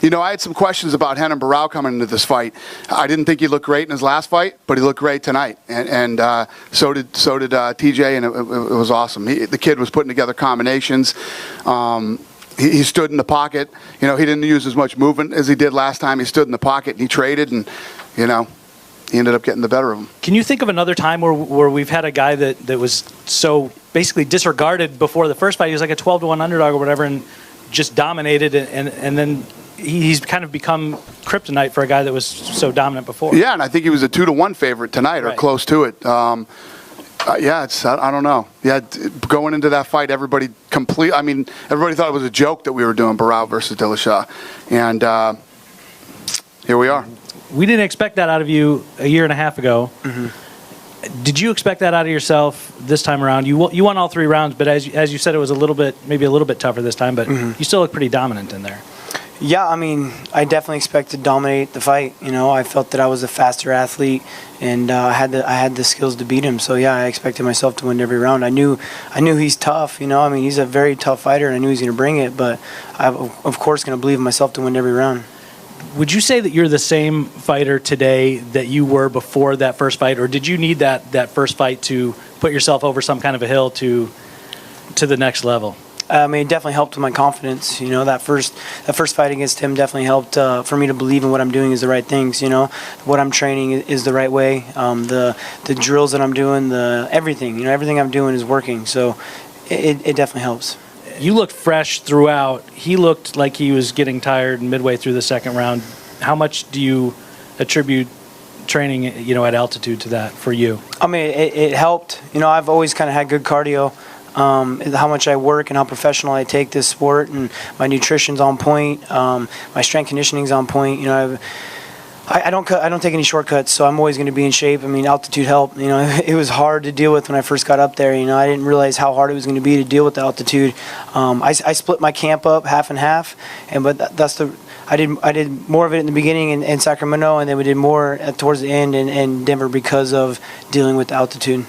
You know, I had some questions about Renan Barão coming into this fight. I didn't think he looked great in his last fight, but he looked great tonight, and so did TJ, and it was awesome. The kid was putting together combinations. He stood in the pocket. You know, he didn't use as much movement as he did last time. He stood in the pocket and he traded, and you know, he ended up getting the better of him. Can you think of another time where we've had a guy that was so basically disregarded before the first fight? He was like a 12-1 underdog or whatever, and just dominated, and then he's kind of become kryptonite for a guy that was so dominant before. Yeah, and I think he was a 2-1 favorite tonight, or close to it. Yeah, I don't know. Yeah, going into that fight, everybody thought it was a joke that we were doing Barão versus Dillashaw, and here we are. We didn't expect that out of you a year and a half ago. Mm-hmm. Did you expect that out of yourself this time around? You won all 3 rounds, but as you said, it was maybe a little bit tougher this time. But you still look pretty dominant in there. Yeah, I mean, I definitely expected to dominate the fight. You know, I felt that I was a faster athlete, and I had the skills to beat him. So yeah, I expected myself to win every round. I knew he's tough. You know, I mean, he's a very tough fighter, and I knew he was going to bring it. But I'm of course going to believe in myself to win every round. Would you say that you're the same fighter today that you were before that first fight, or did you need that first fight to put yourself over some kind of a hill to the next level? I mean, it definitely helped with my confidence. You know, that first fight against him definitely helped for me to believe in what I'm doing is the right things. You know, what I'm training is the right way. The drills that I'm doing, everything. You know, everything I'm doing is working. So it definitely helps. You looked fresh throughout. He looked like he was getting tired midway through the second round. How much do you attribute training, you know, at altitude to that for you? I mean, it helped. You know, I've always kind of had good cardio. How much I work and how professional I take this sport, and my nutrition's on point. My strength conditioning's on point. You know, I don't take any shortcuts, so I'm always going to be in shape. I mean, altitude helped. You know, it was hard to deal with when I first got up there. You know, I didn't realize how hard it was going to be to deal with the altitude. I split my camp up half and half, I did more of it in the beginning in Sacramento, and then we did more towards the end in Denver because of dealing with the altitude.